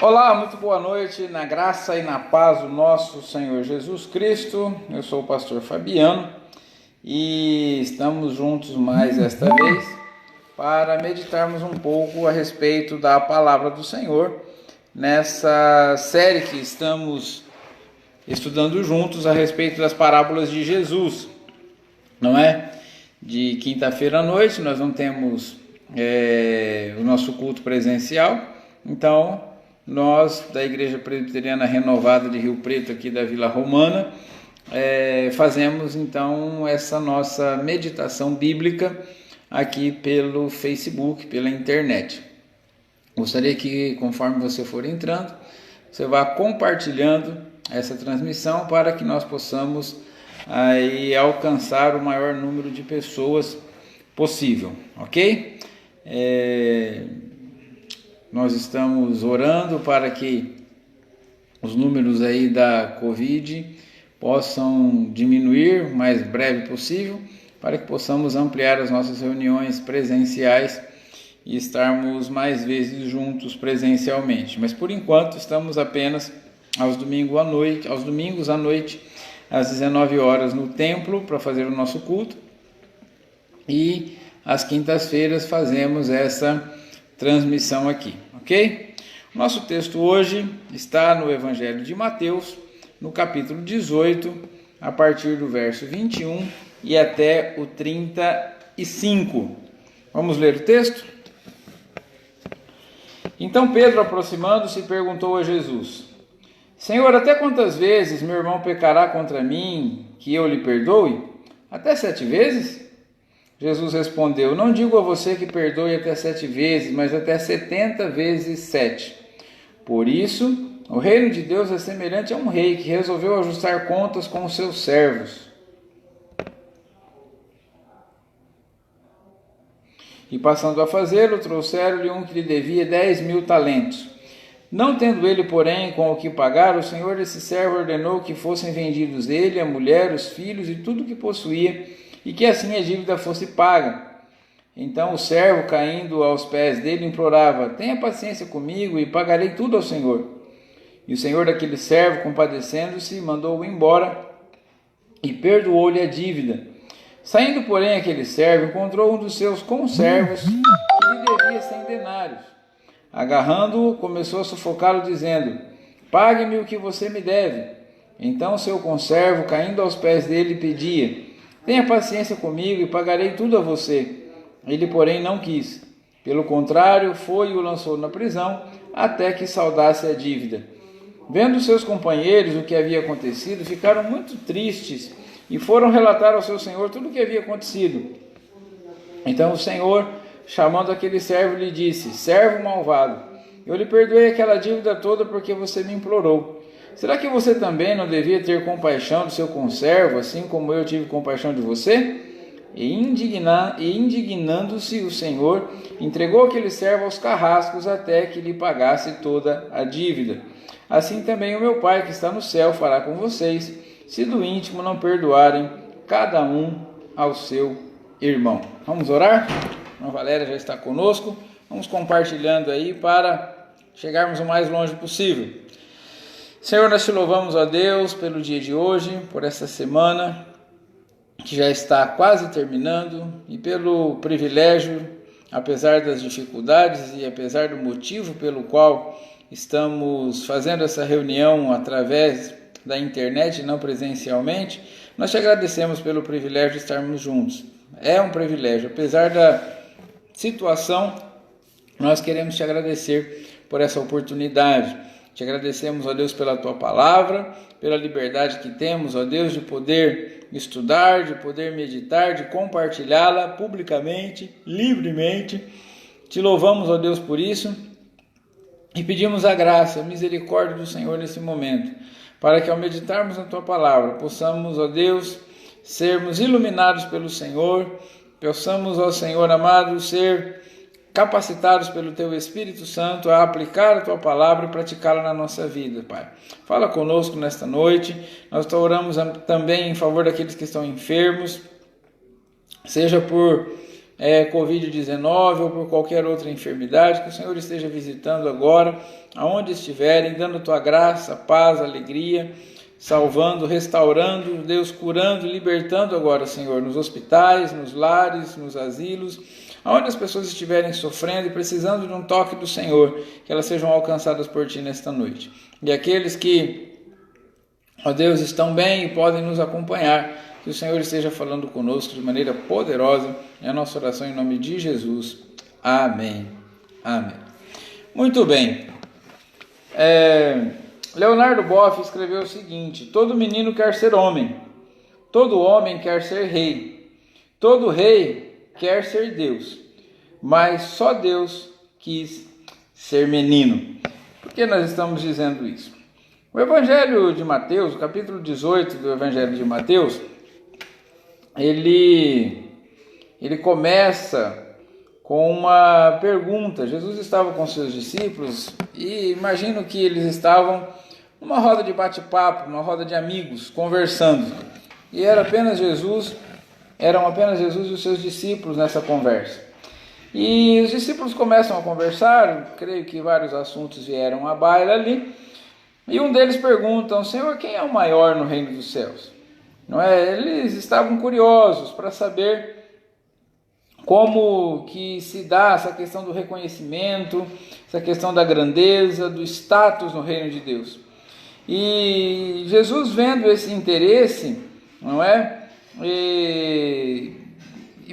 Olá, muito boa noite, na graça e na paz do nosso Senhor Jesus Cristo. Eu sou o pastor Fabiano e estamos juntos mais esta vez para meditarmos um pouco a respeito da palavra do Senhor nessa série que estamos estudando juntos a respeito das parábolas de Jesus, não é? De quinta-feira à noite nós não temos o nosso culto presencial, então nós da Igreja Presbiteriana Renovada de Rio Preto, aqui da Vila Romana, fazemos então essa nossa meditação bíblica aqui pelo Facebook, pela internet. Gostaria que, conforme você for entrando, você vá compartilhando essa transmissão para que nós possamos aí alcançar o maior número de pessoas possível, ok? Nós estamos orando para que os números aí da Covid possam diminuir o mais breve possível, para que possamos ampliar as nossas reuniões presenciais e estarmos mais vezes juntos presencialmente. Mas por enquanto estamos apenas aos domingos à noite, às 19 horas no templo para fazer o nosso culto, e às quintas-feiras fazemos essa transmissão aqui, ok? O nosso texto hoje está no Evangelho de Mateus, no capítulo 18, a partir do verso 21 e até o 35. Vamos ler o texto? Então Pedro, aproximando-se, perguntou a Jesus: Senhor, até quantas vezes meu irmão pecará contra mim, que eu lhe perdoe? Até 7 vezes? Jesus respondeu: Não digo a você que perdoe até 7 vezes, mas até 70 vezes 7. Por isso, o reino de Deus é semelhante a um rei que resolveu ajustar contas com os seus servos. E passando a fazê-lo, trouxeram-lhe um que lhe devia 10.000 talentos. Não tendo ele, porém, com o que pagar, o senhor desse servo ordenou que fossem vendidos ele, a mulher, os filhos e tudo o que possuía, e que assim a dívida fosse paga. Então o servo, caindo aos pés dele, implorava: Tenha paciência comigo e pagarei tudo ao senhor. E o senhor daquele servo, compadecendo-se, mandou-o embora e perdoou-lhe a dívida. Saindo, porém, aquele servo encontrou um dos seus conservos que lhe devia 100 denários. Agarrando-o, começou a sufocá-lo, dizendo: Pague-me o que você me deve. Então seu conservo, caindo aos pés dele, pedia: Tenha paciência comigo e pagarei tudo a você. Ele, porém, não quis. Pelo contrário, foi e o lançou na prisão, até que saldasse a dívida. Vendo seus companheiros o que havia acontecido, ficaram muito tristes e foram relatar ao seu senhor tudo o que havia acontecido. Então o senhor, chamando aquele servo, lhe disse: Servo malvado, eu lhe perdoei aquela dívida toda porque você me implorou. Será que você também não devia ter compaixão do seu conservo, assim como eu tive compaixão de você? E indignando-se o senhor, entregou aquele servo aos carrascos até que lhe pagasse toda a dívida. Assim também o meu Pai que está no céu fará com vocês, se do íntimo não perdoarem cada um ao seu irmão. Vamos orar? A Valéria já está conosco. Vamos compartilhando aí para chegarmos o mais longe possível. Senhor, nós te louvamos, ó Deus, pelo dia de hoje, por essa semana que já está quase terminando e pelo privilégio, apesar das dificuldades e apesar do motivo pelo qual estamos fazendo essa reunião através da internet, não presencialmente, nós te agradecemos pelo privilégio de estarmos juntos. É um privilégio, apesar da situação, nós queremos te agradecer por essa oportunidade. Te agradecemos, ó Deus, pela tua palavra, pela liberdade que temos, ó Deus, de poder estudar, de poder meditar, de compartilhá-la publicamente, livremente. Te louvamos, ó Deus, por isso e pedimos a graça, a misericórdia do Senhor nesse momento, para que ao meditarmos na tua palavra, possamos, ó Deus, sermos iluminados pelo Senhor, possamos, ó Senhor amado, ser capacitados pelo Teu Espírito Santo a aplicar a Tua Palavra e praticá-la na nossa vida, Pai. Fala conosco nesta noite. Nós oramos também em favor daqueles que estão enfermos, seja por Covid-19 ou por qualquer outra enfermidade, que o Senhor esteja visitando agora, aonde estiverem, dando a tua graça, paz, alegria, salvando, restaurando, Deus, curando, libertando agora, Senhor, nos hospitais, nos lares, nos asilos, aonde as pessoas estiverem sofrendo e precisando de um toque do Senhor, que elas sejam alcançadas por Ti nesta noite. E aqueles que, ó Deus, estão bem e podem nos acompanhar, que o Senhor esteja falando conosco de maneira poderosa, é a nossa oração em nome de Jesus. Amém. Amém. Muito bem. Leonardo Boff escreveu o seguinte: todo menino quer ser homem, todo homem quer ser rei, todo rei quer ser Deus, mas só Deus quis ser menino. Por que nós estamos dizendo isso? O Evangelho de Mateus, o capítulo 18 do Evangelho de Mateus, ele começa com uma pergunta. Jesus estava com seus discípulos e imagino que eles estavam numa roda de bate-papo, uma roda de amigos, conversando. E eram apenas Jesus e os seus discípulos nessa conversa. E os discípulos começam a conversar, creio que vários assuntos vieram à baila ali, e um deles pergunta: Senhor, quem é o maior no reino dos céus? Não é? Eles estavam curiosos para saber como que se dá essa questão do reconhecimento, essa questão da grandeza, do status no reino de Deus. E Jesus, vendo esse interesse, não é? E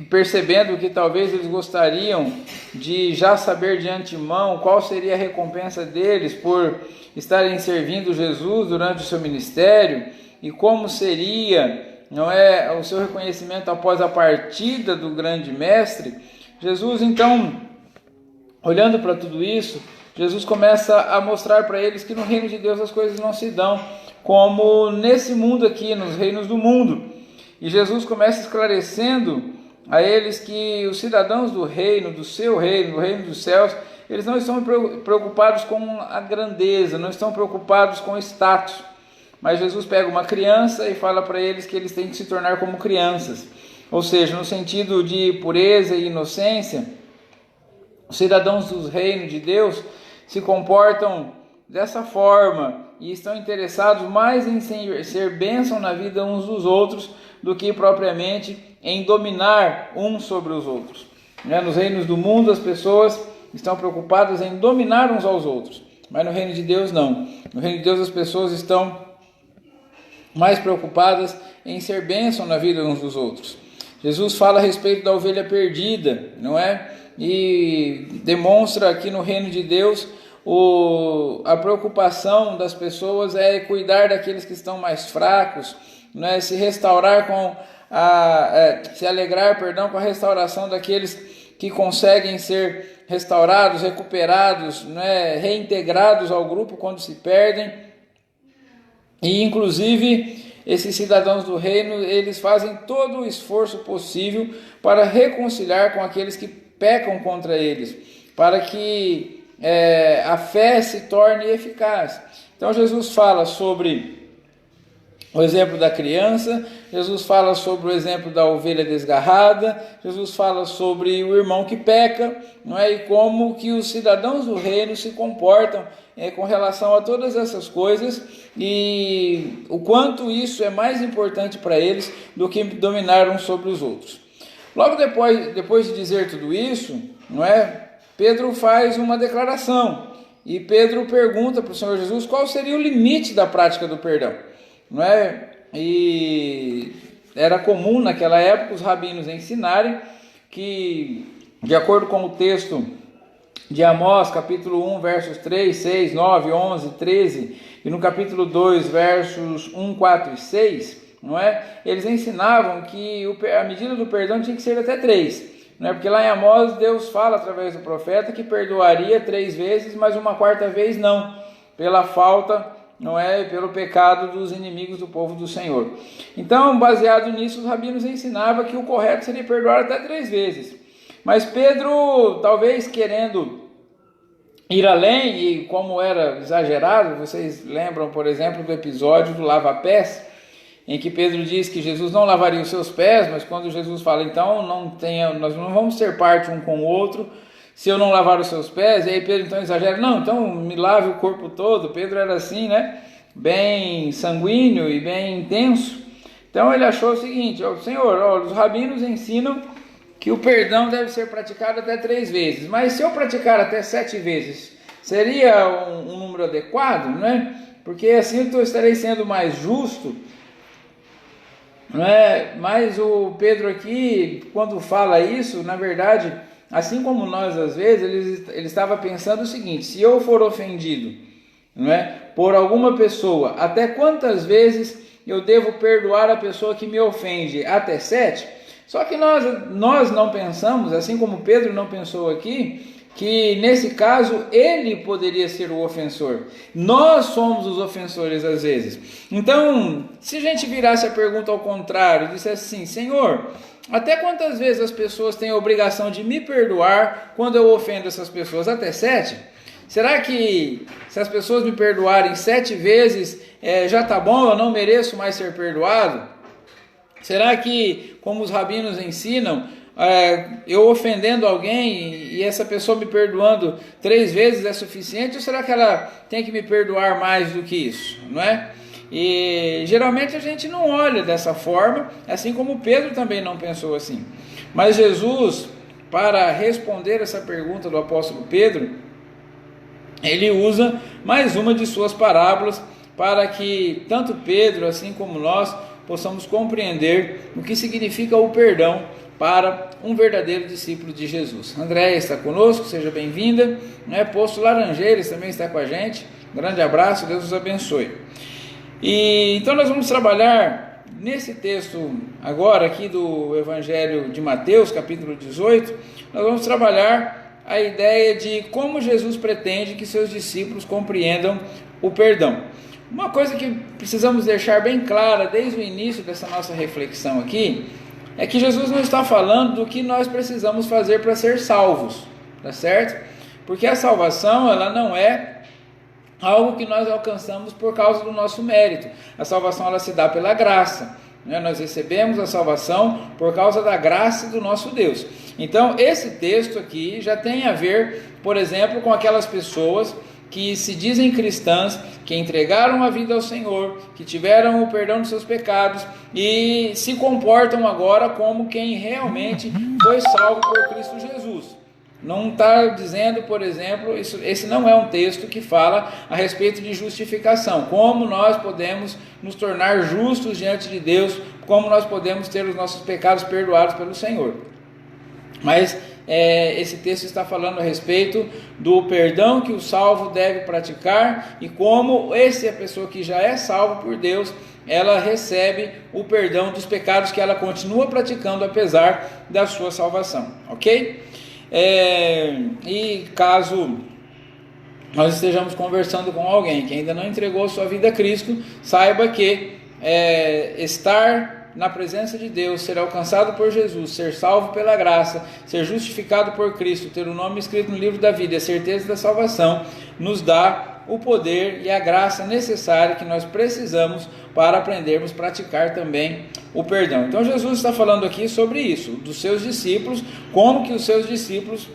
percebendo que talvez eles gostariam de já saber de antemão qual seria a recompensa deles por estarem servindo Jesus durante o seu ministério, e como seria, não é, o seu reconhecimento após a partida do grande mestre, Jesus, então, olhando para tudo isso, Jesus começa a mostrar para eles que no reino de Deus as coisas não se dão como nesse mundo aqui, nos reinos do mundo. E Jesus começa esclarecendo a eles que os cidadãos do reino, do seu reino, do reino dos céus, eles não estão preocupados com a grandeza, não estão preocupados com o status. Mas Jesus pega uma criança e fala para eles que eles têm que se tornar como crianças. Ou seja, no sentido de pureza e inocência, os cidadãos do reino de Deus se comportam dessa forma e estão interessados mais em ser bênção na vida uns dos outros do que propriamente em dominar uns sobre os outros. Nos reinos do mundo as pessoas estão preocupadas em dominar uns aos outros, mas no reino de Deus não. No reino de Deus as pessoas estão mais preocupadas em ser bênção na vida uns dos outros. Jesus fala a respeito da ovelha perdida, não é? E demonstra que no reino de Deus a preocupação das pessoas é cuidar daqueles que estão mais fracos, não é? Se alegrar com a restauração daqueles que conseguem ser restaurados, recuperados, não é? Reintegrados ao grupo quando se perdem. E inclusive esses cidadãos do reino, eles fazem todo o esforço possível para reconciliar com aqueles que pecam contra eles, para que a fé se torne eficaz. Então Jesus fala sobre o exemplo da criança, Jesus fala sobre o exemplo da ovelha desgarrada, Jesus fala sobre o irmão que peca, não é? E como que os cidadãos do reino se comportam com relação a todas essas coisas, e o quanto isso é mais importante para eles do que dominar uns sobre os outros. Logo depois de dizer tudo isso, não é? Pedro faz uma declaração, e Pedro pergunta para o Senhor Jesus qual seria o limite da prática do perdão. Não é? E era comum naquela época os rabinos ensinarem que, de acordo com o texto de Amós, capítulo 1, versos 3, 6, 9, 11, 13, e no capítulo 2, versos 1, 4 e 6, não é? Eles ensinavam que a medida do perdão tinha que ser até 3, não é? Porque lá em Amós Deus fala através do profeta que perdoaria 3 vezes, mas uma 4ª vez não, pela falta, não é, pelo pecado dos inimigos do povo do Senhor. Então, baseado nisso, os rabinos ensinavam que o correto seria perdoar até 3 vezes. Mas Pedro, talvez querendo ir além, e como era exagerado, vocês lembram, por exemplo, do episódio do lava-pés, em que Pedro diz que Jesus não lavaria os seus pés, mas quando Jesus fala, então nós não vamos ser parte um com o outro se eu não lavar os seus pés, e aí Pedro então exagera, não, então me lave o corpo todo. Pedro era assim, né, bem sanguíneo e bem intenso. Então ele achou o seguinte, Senhor, os rabinos ensinam que o perdão deve ser praticado até 3 vezes, mas se eu praticar até 7 vezes, seria um número adequado, né? Porque assim eu estarei sendo mais justo, não é? Mas o Pedro aqui, quando fala isso, na verdade, assim como nós às vezes, ele estava pensando o seguinte, se eu for ofendido, não é, por alguma pessoa, até quantas vezes eu devo perdoar a pessoa que me ofende? Até 7? Só que nós não pensamos, assim como Pedro não pensou aqui, que nesse caso ele poderia ser o ofensor. Nós somos os ofensores às vezes. Então, se a gente virasse a pergunta ao contrário, dissesse assim, Senhor, até quantas vezes as pessoas têm a obrigação de me perdoar quando eu ofendo essas pessoas? Até 7? Será que se as pessoas me perdoarem 7 vezes, já está bom, eu não mereço mais ser perdoado? Será que, como os rabinos ensinam, eu ofendendo alguém e essa pessoa me perdoando 3 vezes é suficiente? Ou será que ela tem que me perdoar mais do que isso, não é? E geralmente a gente não olha dessa forma, assim como Pedro também não pensou assim. Mas Jesus, para responder essa pergunta do apóstolo Pedro, ele usa mais uma de suas parábolas para que tanto Pedro assim como nós possamos compreender o que significa o perdão para um verdadeiro discípulo de Jesus. Andréia está conosco, seja bem-vinda, né? Posto Laranjeiras também está com a gente, grande abraço, Deus os abençoe. E então nós vamos trabalhar nesse texto agora aqui do Evangelho de Mateus, capítulo 18, nós vamos trabalhar a ideia de como Jesus pretende que seus discípulos compreendam o perdão. Uma coisa que precisamos deixar bem clara desde o início dessa nossa reflexão aqui, é que Jesus não está falando do que nós precisamos fazer para ser salvos, tá certo? Porque a salvação, ela não é algo que nós alcançamos por causa do nosso mérito. A salvação, ela se dá pela graça, né? Nós recebemos a salvação por causa da graça do nosso Deus. Então, esse texto aqui já tem a ver, por exemplo, com aquelas pessoas que se dizem cristãs, que entregaram a vida ao Senhor, que tiveram o perdão dos seus pecados e se comportam agora como quem realmente foi salvo por Cristo Jesus. Não está dizendo, por exemplo, esse não é um texto que fala a respeito de justificação, como nós podemos nos tornar justos diante de Deus, como nós podemos ter os nossos pecados perdoados pelo Senhor. Mas esse texto está falando a respeito do perdão que o salvo deve praticar e como a pessoa que já é salva por Deus, ela recebe o perdão dos pecados que ela continua praticando apesar da sua salvação, ok? E caso nós estejamos conversando com alguém que ainda não entregou sua vida a Cristo, saiba que estar na presença de Deus, ser alcançado por Jesus, ser salvo pela graça, ser justificado por Cristo, ter o nome escrito no livro da vida e a certeza da salvação, nos dá o poder e a graça necessária que nós precisamos para aprendermos a praticar também o perdão. Então Jesus está falando aqui sobre isso, dos seus discípulos, como que os seus discípulos,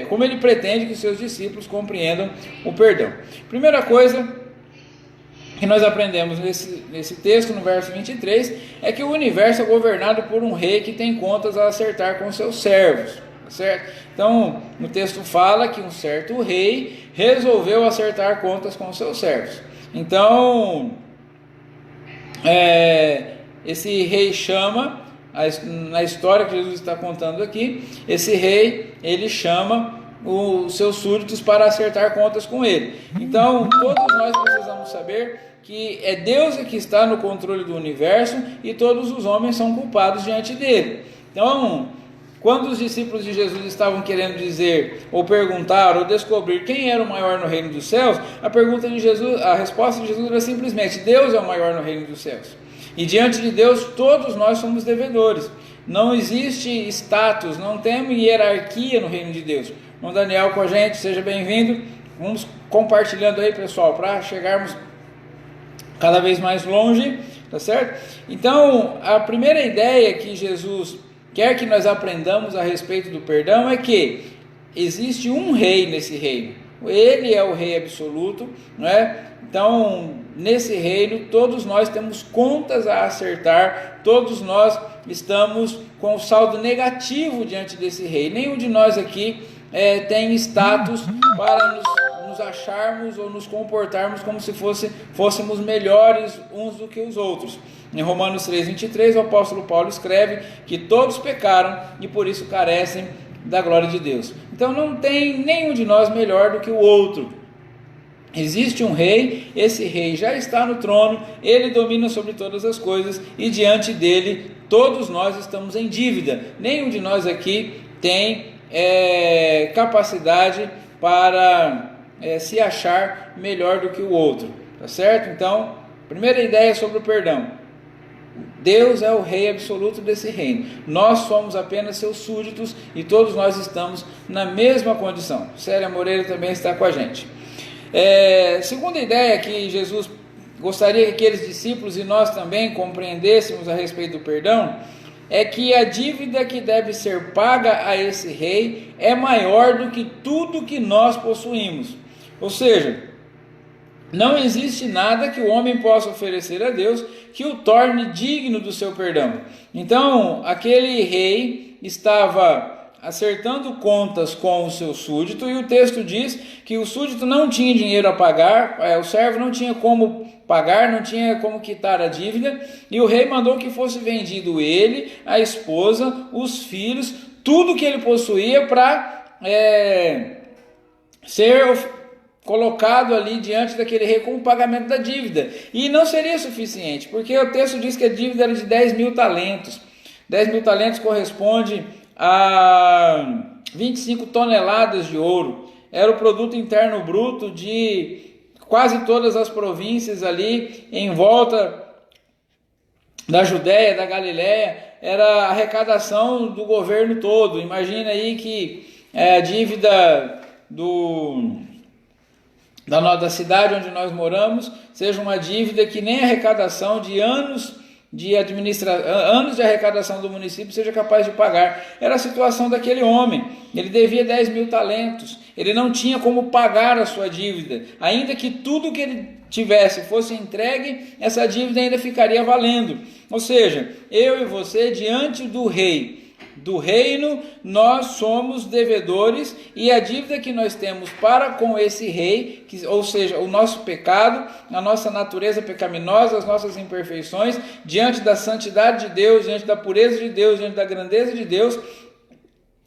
como ele pretende que os seus discípulos compreendam o perdão. Primeira coisa que nós aprendemos nesse texto, no verso 23, é que o universo é governado por um rei que tem contas a acertar com seus servos, certo? Então, no texto fala que um certo rei resolveu acertar contas com seus servos. Então, esse rei chama, na história que Jesus está contando aqui, esse rei, ele chama os seus súditos para acertar contas com ele. Então, todos nós precisamos saber que é Deus que está no controle do universo e todos os homens são culpados diante dele. Então, quando os discípulos de Jesus estavam querendo dizer, ou perguntar, ou descobrir quem era o maior no reino dos céus, a resposta de Jesus era simplesmente: Deus é o maior no reino dos céus. E diante de Deus, todos nós somos devedores. Não existe status, não tem hierarquia no reino de Deus. Irmão Daniel com a gente, seja bem-vindo. Vamos compartilhando aí, pessoal, para chegarmos cada vez mais longe. tá certo? Então, a primeira ideia que Jesus quer que nós aprendamos a respeito do perdão é que existe um rei nesse reino. Ele é o rei absoluto, não é? Então, nesse reino, todos nós temos contas a acertar, todos nós estamos com o saldo negativo diante desse rei. Nenhum de nós aqui tem status para nos acharmos ou nos comportarmos como se fôssemos melhores uns do que os outros. Em Romanos 3:23, o apóstolo Paulo escreve que todos pecaram e por isso carecem da glória de Deus. Então não tem nenhum de nós melhor do que o outro. Existe um rei, esse rei já está no trono, ele domina sobre todas as coisas e diante dele todos nós estamos em dívida. Nenhum de nós aqui tem capacidade para se achar melhor do que o outro, tá certo? Então, primeira ideia sobre o perdão: Deus é o rei absoluto desse reino, nós somos apenas seus súditos e todos nós estamos na mesma condição. Célia Moreira também está com a gente. Segunda ideia que Jesus gostaria que aqueles discípulos e nós também compreendêssemos a respeito do perdão é que a dívida que deve ser paga a esse rei é maior do que tudo que nós possuímos. Ou seja, não existe nada que o homem possa oferecer a Deus que o torne digno do seu perdão. Então, aquele rei estava acertando contas com o seu súdito, e o texto diz que o súdito não tinha dinheiro a pagar, o servo não tinha como pagar, não tinha como quitar a dívida, e o rei mandou que fosse vendido ele, a esposa, os filhos, tudo que ele possuía para ser colocado ali diante daquele rei com o pagamento da dívida. E não seria suficiente, porque o texto diz que a dívida era de 10.000 talentos. 10.000 talentos corresponde a 25 toneladas de ouro. Era o produto interno bruto de quase todas as províncias ali em volta da Judéia, da Galiléia. Era a arrecadação do governo todo. Imagina aí que a dívida da cidade onde nós moramos seja uma dívida que nem a arrecadação de anos de arrecadação do município seja capaz de pagar. Era a situação daquele homem. Ele devia 10.000 talentos, ele não tinha como pagar a sua dívida, ainda que tudo que ele tivesse fosse entregue, essa dívida ainda ficaria valendo. Ou seja, eu e você, diante do rei do reino, nós somos devedores, e a dívida que nós temos para com esse rei, ou seja, o nosso pecado, a nossa natureza pecaminosa, as nossas imperfeições, diante da santidade de Deus, diante da pureza de Deus, diante da grandeza de Deus,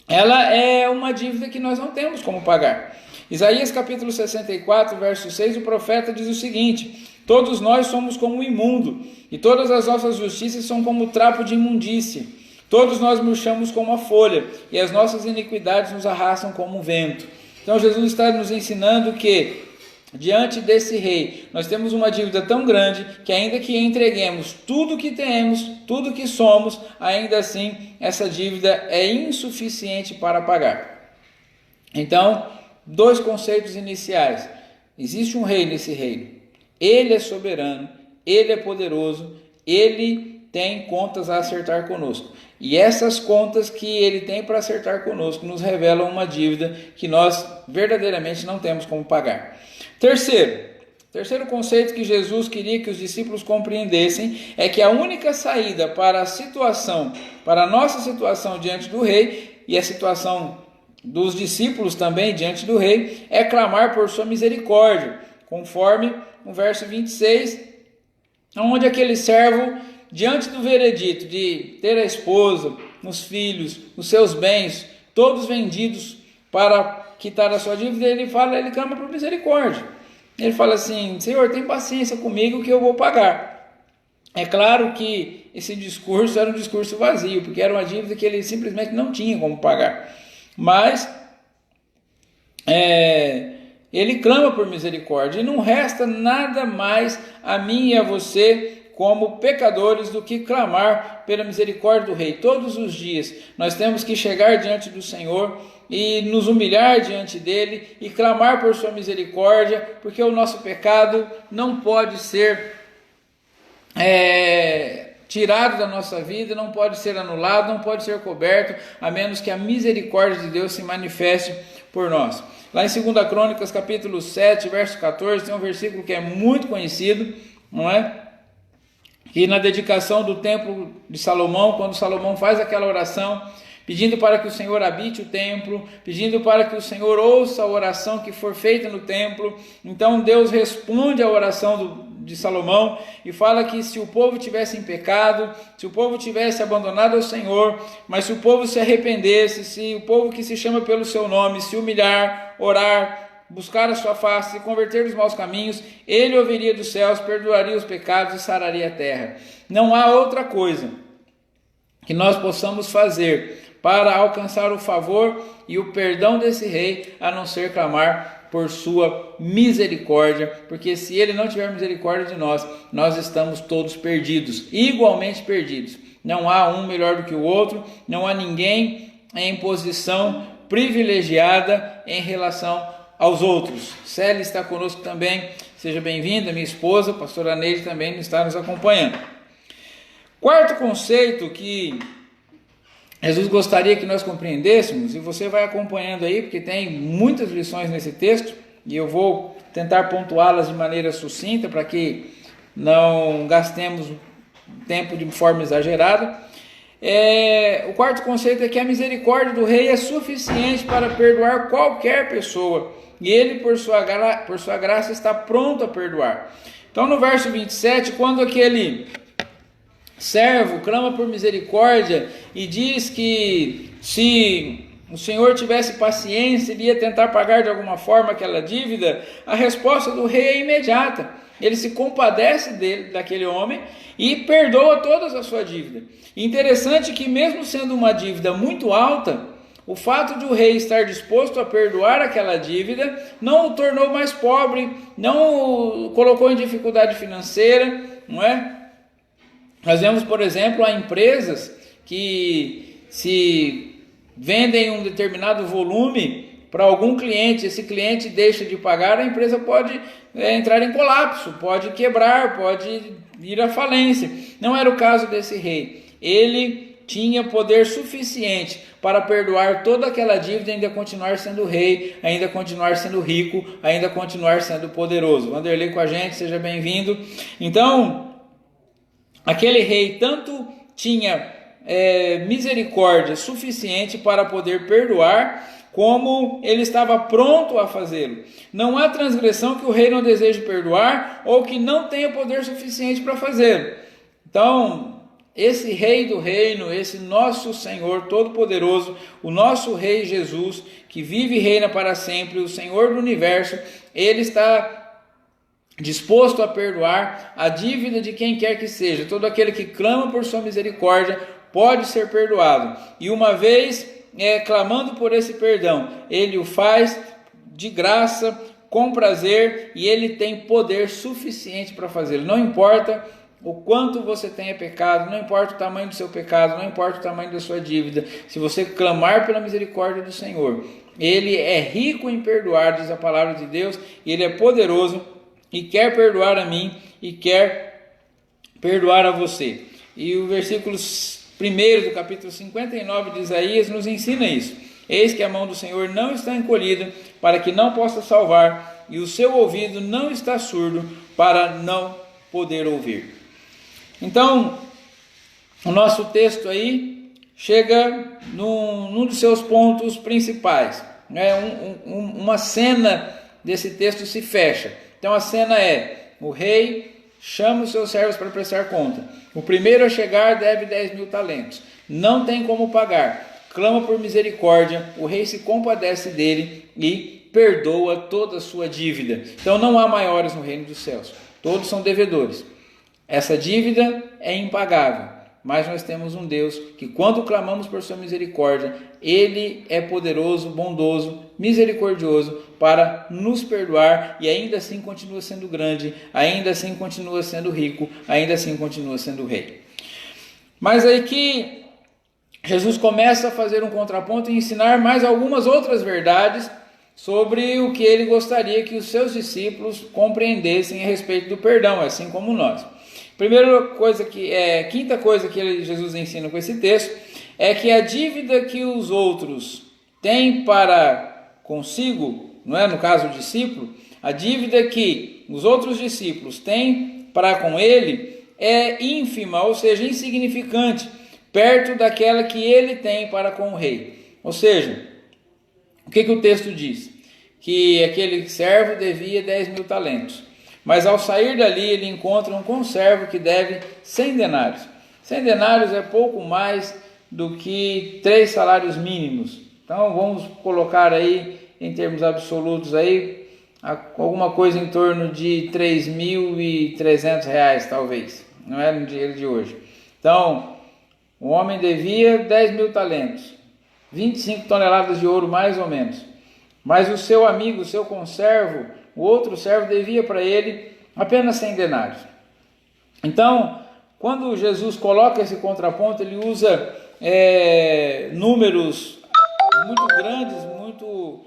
ela é uma dívida que nós não temos como pagar. Isaías capítulo 64, verso 6, o profeta diz o seguinte: todos nós somos como o imundo, e todas as nossas justiças são como o trapo de imundícia. Todos nós murchamos como a folha, e as nossas iniquidades nos arrastam como um vento. Então Jesus está nos ensinando que, diante desse rei, nós temos uma dívida tão grande, que ainda que entreguemos tudo que temos, tudo que somos, ainda assim, essa dívida é insuficiente para pagar. Então, dois conceitos iniciais: existe um rei nesse reino, ele é soberano, ele é poderoso, ele tem contas a acertar conosco. E essas contas que ele tem para acertar conosco nos revelam uma dívida que nós verdadeiramente não temos como pagar. Terceiro conceito que Jesus queria que os discípulos compreendessem é que a única saída para a nossa situação diante do rei, e a situação dos discípulos também diante do rei, é clamar por sua misericórdia, conforme o verso 26, onde aquele servo, diante do veredito de ter a esposa, os filhos, os seus bens, todos vendidos para quitar a sua dívida, ele clama por misericórdia. Ele fala assim: Senhor, tem paciência comigo que eu vou pagar. É claro que esse discurso era um discurso vazio, porque era uma dívida que ele simplesmente não tinha como pagar. Mas ele clama por misericórdia, e não resta nada mais a mim e a você como pecadores do que clamar pela misericórdia do rei. Todos os dias nós temos que chegar diante do Senhor e nos humilhar diante dele e clamar por sua misericórdia, porque o nosso pecado não pode ser tirado da nossa vida, não pode ser anulado, não pode ser coberto, a menos que a misericórdia de Deus se manifeste por nós. Lá em 2 Crônicas, capítulo 7, verso 14, tem um versículo que é muito conhecido, não é? Que na dedicação do templo de Salomão, quando Salomão faz aquela oração, pedindo para que o Senhor habite o templo, pedindo para que o Senhor ouça a oração que for feita no templo, então Deus responde à oração de Salomão e fala que se o povo tivesse em pecado, se o povo tivesse abandonado ao Senhor, mas se o povo se arrependesse, se o povo que se chama pelo seu nome se humilhar, orar, buscar a sua face, se converter dos maus caminhos, ele ouviria dos céus, perdoaria os pecados e sararia a terra. Não há outra coisa que nós possamos fazer para alcançar o favor e o perdão desse rei, a não ser clamar por sua misericórdia, porque se ele não tiver misericórdia de nós, nós estamos todos perdidos, igualmente perdidos. Não há um melhor do que o outro, não há ninguém em posição privilegiada em relação aos outros. Célia está conosco também, seja bem-vinda, minha esposa, a pastora Neide também está nos acompanhando. Quarto conceito que Jesus gostaria que nós compreendêssemos, e você vai acompanhando aí, porque tem muitas lições nesse texto, e eu vou tentar pontuá-las de maneira sucinta, para que não gastemos tempo de forma exagerada. O quarto conceito é que a misericórdia do rei é suficiente para perdoar qualquer pessoa, e ele, por sua graça, está pronto a perdoar. Então, no verso 27, quando aquele servo clama por misericórdia e diz que se o Senhor tivesse paciência, ele ia tentar pagar de alguma forma aquela dívida, a resposta do rei é imediata. Ele se compadece daquele homem e perdoa toda a sua dívida. Interessante que mesmo sendo uma dívida muito alta, o fato de o rei estar disposto a perdoar aquela dívida não o tornou mais pobre, não o colocou em dificuldade financeira, não é? Nós vemos, por exemplo, há empresas que se vendem um determinado volume para algum cliente, esse cliente deixa de pagar, a empresa pode entrar em colapso, pode quebrar, pode ir à falência. Não era o caso desse rei. Ele tinha poder suficiente para perdoar toda aquela dívida e ainda continuar sendo rei, ainda continuar sendo rico, ainda continuar sendo poderoso. Vanderlei com a gente, seja bem-vindo. Então, aquele rei tanto tinha misericórdia suficiente para poder perdoar, como ele estava pronto a fazê-lo. Não há transgressão que o rei não deseje perdoar, ou que não tenha poder suficiente para fazê-lo. Então, esse rei do reino, esse nosso Senhor Todo-Poderoso, o nosso rei Jesus, que vive e reina para sempre, o Senhor do universo, ele está disposto a perdoar a dívida de quem quer que seja. Todo aquele que clama por sua misericórdia pode ser perdoado. E uma vez clamando por esse perdão, ele o faz de graça, com prazer, e ele tem poder suficiente para fazê-lo. Não importa o quanto você tenha pecado, não importa o tamanho do seu pecado, não importa o tamanho da sua dívida, se você clamar pela misericórdia do Senhor, ele é rico em perdoar, diz a palavra de Deus, e ele é poderoso e quer perdoar a mim e quer perdoar a você. E o versículo 1 do capítulo 59 de Isaías nos ensina isso. Eis que a mão do Senhor não está encolhida para que não possa salvar, e o seu ouvido não está surdo para não poder ouvir. Então, o nosso texto aí chega num dos seus pontos principais, né? Uma cena desse texto se fecha. Então a cena é: o rei chama os seus servos para prestar conta. O primeiro a chegar deve 10.000 talentos. Não tem como pagar. Clama por misericórdia. O rei se compadece dele e perdoa toda a sua dívida. Então não há maiores no reino dos céus. Todos são devedores. Essa dívida é impagável. Mas nós temos um Deus que, quando clamamos por sua misericórdia, ele é poderoso, bondoso, misericordioso para nos perdoar, e ainda assim continua sendo grande, ainda assim continua sendo rico, ainda assim continua sendo rei. Mas aí que Jesus começa a fazer um contraponto e ensinar mais algumas outras verdades sobre o que ele gostaria que os seus discípulos compreendessem a respeito do perdão, assim como nós. Quinta coisa que Jesus ensina com esse texto é que a dívida que os outros têm para consigo, não é? No caso o discípulo, a dívida que os outros discípulos têm para com ele é ínfima, ou seja, insignificante, perto daquela que ele tem para com o rei. Ou seja, o que o texto diz? Que aquele servo devia 10.000 talentos. Mas ao sair dali ele encontra um conservo que deve 100 denários. 100 denários é pouco mais do que 3 salários mínimos. Então vamos colocar aí em termos absolutos aí alguma coisa em torno de 3.300 reais talvez. Não é no dinheiro de hoje. Então o homem devia 10.000 talentos. 25 toneladas de ouro mais ou menos. Mas o seu amigo, o seu conservo, o outro servo devia para ele apenas 100 denários. Então, quando Jesus coloca esse contraponto, ele usa números muito grandes, muito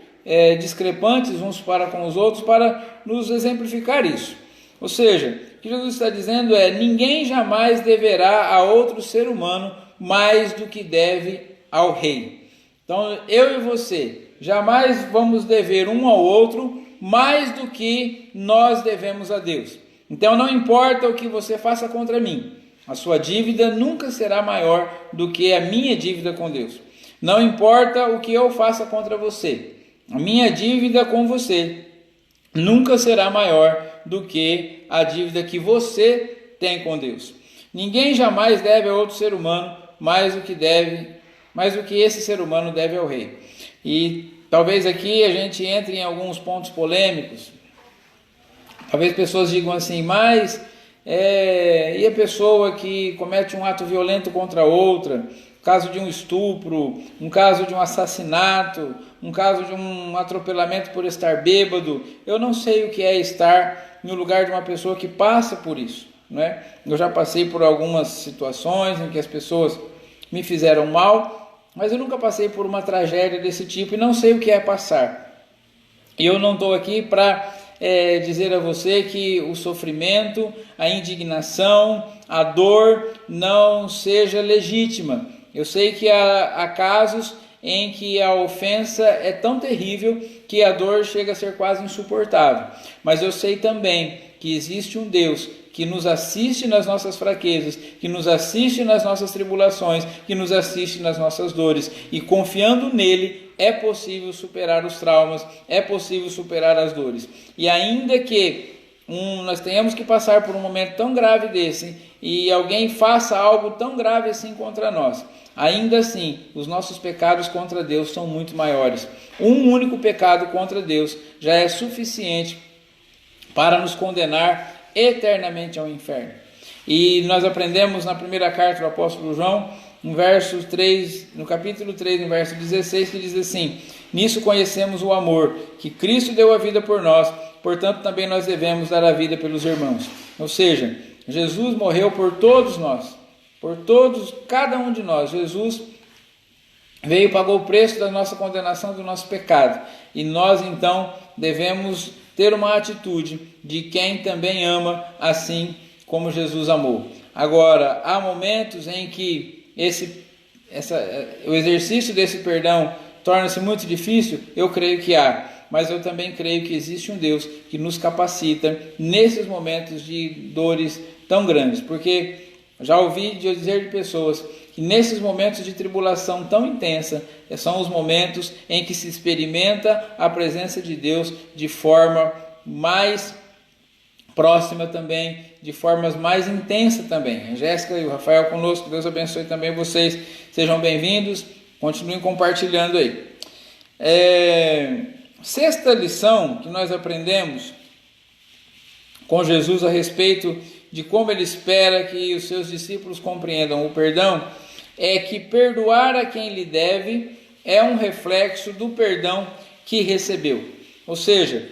discrepantes uns para com os outros, para nos exemplificar isso. Ou seja, o que Jesus está dizendo é: ninguém jamais deverá a outro ser humano mais do que deve ao rei. Então, eu e você jamais vamos dever um ao outro mais do que nós devemos a Deus. Então não importa o que você faça contra mim, a sua dívida nunca será maior do que a minha dívida com Deus. Não importa o que eu faça contra você, a minha dívida com você nunca será maior do que a dívida que você tem com Deus. Ninguém jamais deve a outro ser humano mais do que esse ser humano deve ao rei. E talvez aqui a gente entre em alguns pontos polêmicos. Talvez pessoas digam assim: mas e a pessoa que comete um ato violento contra outra, caso de um estupro, um caso de um assassinato, um caso de um atropelamento por estar bêbado? Eu não sei o que é estar no lugar de uma pessoa que passa por isso, não é? Eu já passei por algumas situações em que as pessoas me fizeram mal, mas eu nunca passei por uma tragédia desse tipo e não sei o que é passar. E eu não estou aqui para dizer a você que o sofrimento, a indignação, a dor não seja legítima. Eu sei que há casos em que a ofensa é tão terrível que a dor chega a ser quase insuportável. Mas eu sei também que existe um Deus que nos assiste nas nossas fraquezas, que nos assiste nas nossas tribulações, que nos assiste nas nossas dores. E confiando nele, é possível superar os traumas, é possível superar as dores. E ainda que nós tenhamos que passar por um momento tão grave desse, e alguém faça algo tão grave assim contra nós, ainda assim, os nossos pecados contra Deus são muito maiores. Um único pecado contra Deus já é suficiente para nos condenar eternamente ao inferno. E nós aprendemos na primeira carta do apóstolo João, no capítulo 3, no verso 16, que diz assim: nisso conhecemos o amor, que Cristo deu a vida por nós, portanto também nós devemos dar a vida pelos irmãos. Ou seja, Jesus morreu por todos nós, por todos, cada um de nós. Jesus veio e pagou o preço da nossa condenação, do nosso pecado, e nós então devemos ter uma atitude de quem também ama assim como Jesus amou. Agora, há momentos em que o exercício desse perdão torna-se muito difícil. Eu creio que há, mas eu também creio que existe um Deus que nos capacita nesses momentos de dores tão grandes, porque já ouvi dizer de pessoas que nesses momentos de tribulação tão intensa são os momentos em que se experimenta a presença de Deus de forma mais próxima também, de formas mais intensas também. A Jéssica e o Rafael conosco, Deus abençoe também vocês, sejam bem-vindos, continuem compartilhando aí. Sexta lição que nós aprendemos com Jesus a respeito de como ele espera que os seus discípulos compreendam o perdão, é que perdoar a quem lhe deve é um reflexo do perdão que recebeu. Ou seja,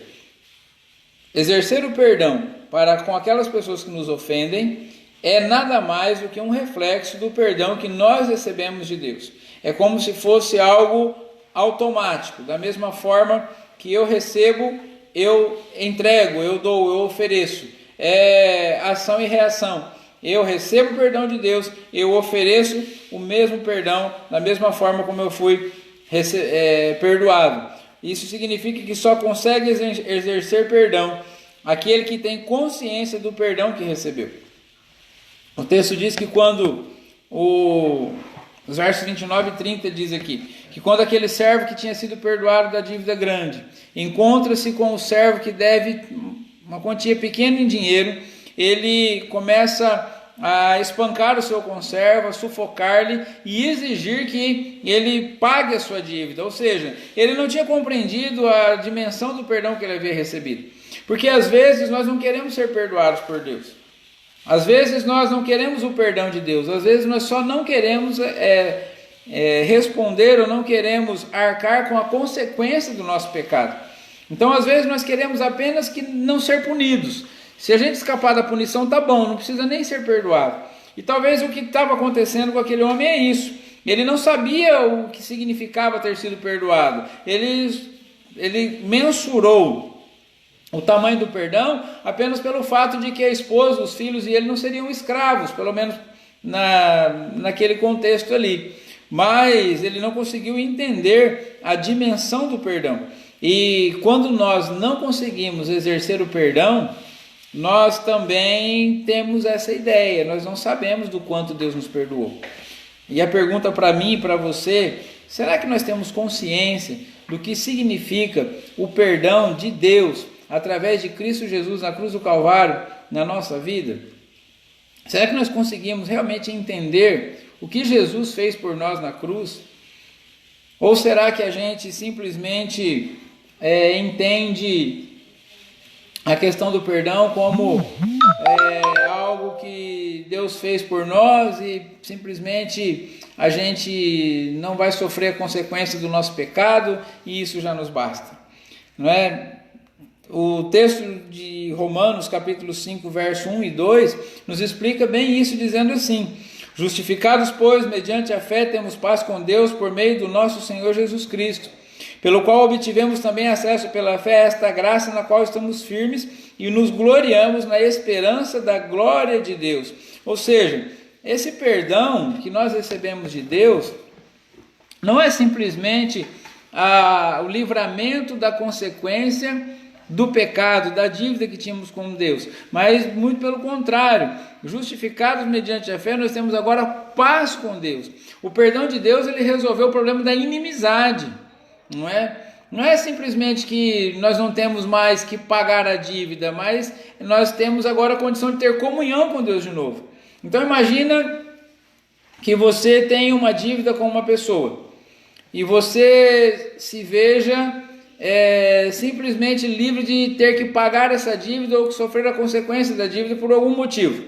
exercer o perdão para com aquelas pessoas que nos ofendem é nada mais do que um reflexo do perdão que nós recebemos de Deus. É como se fosse algo automático, da mesma forma que eu recebo, eu entrego, eu dou, eu ofereço. É ação e reação. eu recebo o perdão de Deus, eu ofereço o mesmo perdão da mesma forma como eu fui perdoado. Isso significa que só consegue exercer perdão aquele que tem consciência do perdão que recebeu. O texto diz que quando os versos 29 e 30 diz aqui, que quando aquele servo que tinha sido perdoado da dívida grande encontra-se com o servo que deve uma quantia pequena em dinheiro, ele começa a espancar o seu conservo, a sufocar-lhe e exigir que ele pague a sua dívida. Ou seja, ele não tinha compreendido a dimensão do perdão que ele havia recebido. Porque às vezes nós não queremos ser perdoados por Deus. Às vezes nós não queremos o perdão de Deus. Às vezes nós só não queremos responder ou não queremos arcar com a consequência do nosso pecado. Então às vezes nós queremos apenas que não ser punidos. Se a gente escapar da punição, tá bom, não precisa nem ser perdoado. E talvez o que estava acontecendo com aquele homem é isso. Ele não sabia o que significava ter sido perdoado. Ele mensurou o tamanho do perdão apenas pelo fato de que a esposa, os filhos e ele não seriam escravos, pelo menos naquele contexto ali. Mas ele não conseguiu entender a dimensão do perdão. E quando nós não conseguimos exercer o perdão, nós também temos essa ideia, nós não sabemos do quanto Deus nos perdoou. E a pergunta para mim e para você, será que nós temos consciência do que significa o perdão de Deus através de Cristo Jesus na cruz do Calvário na nossa vida? Será que nós conseguimos realmente entender o que Jesus fez por nós na cruz? Ou será que a gente simplesmente entende a questão do perdão como algo que Deus fez por nós e simplesmente a gente não vai sofrer a consequência do nosso pecado e isso já nos basta, não é? O texto de Romanos capítulo 5 verso 1 e 2 nos explica bem isso, dizendo assim: justificados pois mediante a fé temos paz com Deus por meio do nosso Senhor Jesus Cristo, pelo qual obtivemos também acesso pela fé a esta graça na qual estamos firmes e nos gloriamos na esperança da glória de Deus. Ou seja, esse perdão que nós recebemos de Deus não é simplesmente o livramento da consequência do pecado, da dívida que tínhamos com Deus, mas muito pelo contrário, justificados mediante a fé, nós temos agora paz com Deus. O perdão de Deus, ele resolveu o problema da inimizade. Não é simplesmente que nós não temos mais que pagar a dívida, mas nós temos agora a condição de ter comunhão com Deus de novo. Então imagina que você tem uma dívida com uma pessoa e você se veja simplesmente livre de ter que pagar essa dívida ou sofrer a consequência da dívida por algum motivo,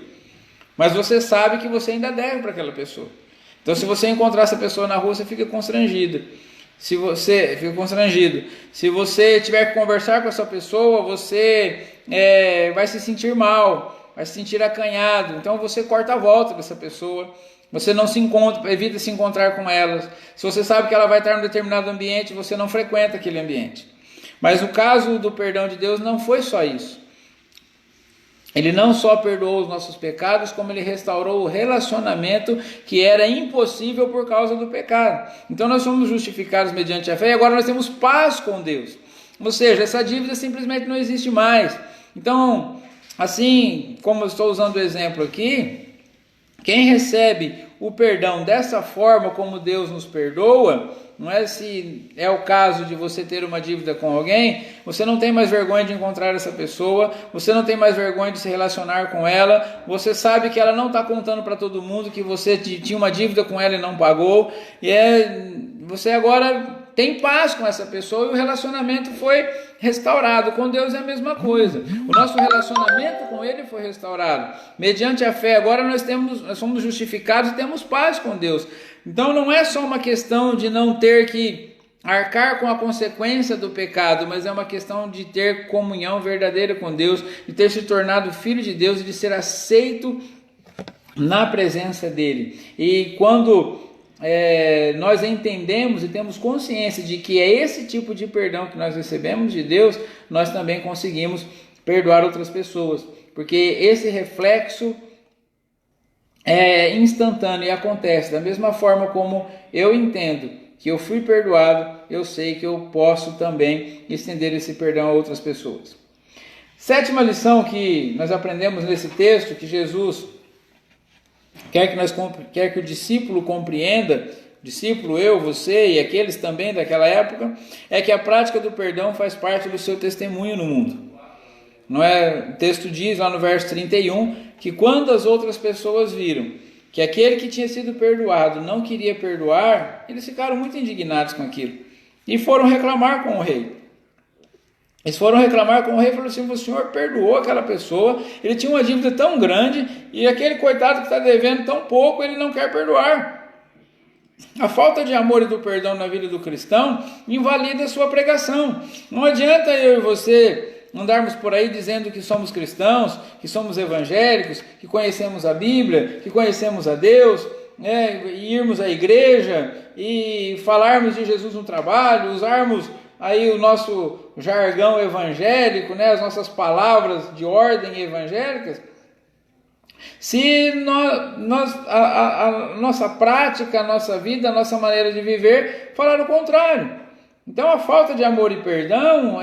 mas você sabe que você ainda deve para aquela pessoa. Então se você encontrar essa pessoa na rua, você fica constrangido. Se você tiver que conversar com essa pessoa, você vai se sentir mal, vai se sentir acanhado. Então você corta a volta dessa pessoa, você não se encontra, evita se encontrar com ela. Se você sabe que ela vai estar em um determinado ambiente, você não frequenta aquele ambiente. Mas no caso do perdão de Deus não foi só isso. Ele não só perdoou os nossos pecados, como ele restaurou o relacionamento que era impossível por causa do pecado. Então nós somos justificados mediante a fé e agora nós temos paz com Deus. Ou seja, essa dívida simplesmente não existe mais. Então, assim como eu estou usando o exemplo aqui, quem recebe o perdão dessa forma como Deus nos perdoa, não é se é o caso de você ter uma dívida com alguém, você não tem mais vergonha de encontrar essa pessoa, você não tem mais vergonha de se relacionar com ela, você sabe que ela não está contando para todo mundo que você tinha uma dívida com ela e não pagou, e você agora tem paz com essa pessoa e o relacionamento foi restaurado. Com Deus é a mesma coisa, o nosso relacionamento com Ele foi restaurado, mediante a fé agora nós somos justificados e temos paz com Deus. Então não é só uma questão de não ter que arcar com a consequência do pecado, mas é uma questão de ter comunhão verdadeira com Deus, de ter se tornado filho de Deus e de ser aceito na presença dEle. E quando nós entendemos e temos consciência de que é esse tipo de perdão que nós recebemos de Deus, nós também conseguimos perdoar outras pessoas, porque esse reflexo é instantâneo e acontece. Da mesma forma como eu entendo que eu fui perdoado, eu sei que eu posso também estender esse perdão a outras pessoas. Sétima lição que nós aprendemos nesse texto, que Jesus quer que o discípulo compreenda, discípulo, eu, você e aqueles também daquela época, é que a prática do perdão faz parte do seu testemunho no mundo. Não é? O texto diz lá no verso 31 que quando as outras pessoas viram que aquele que tinha sido perdoado não queria perdoar, eles ficaram muito indignados com aquilo e foram reclamar com o rei. Eles foram reclamar com o rei e falaram assim: o senhor perdoou aquela pessoa, ele tinha uma dívida tão grande e aquele coitado que está devendo tão pouco, ele não quer perdoar. A falta de amor e do perdão na vida do cristão invalida a sua pregação. Não adianta eu e você andarmos por aí dizendo que somos cristãos, que somos evangélicos, que conhecemos a Bíblia, que conhecemos a Deus, e irmos à igreja e falarmos de Jesus no trabalho, usarmos aí o nosso jargão evangélico, as nossas palavras de ordem evangélicas, se a nossa prática, a nossa vida, a nossa maneira de viver falar o contrário. Então a falta de amor e perdão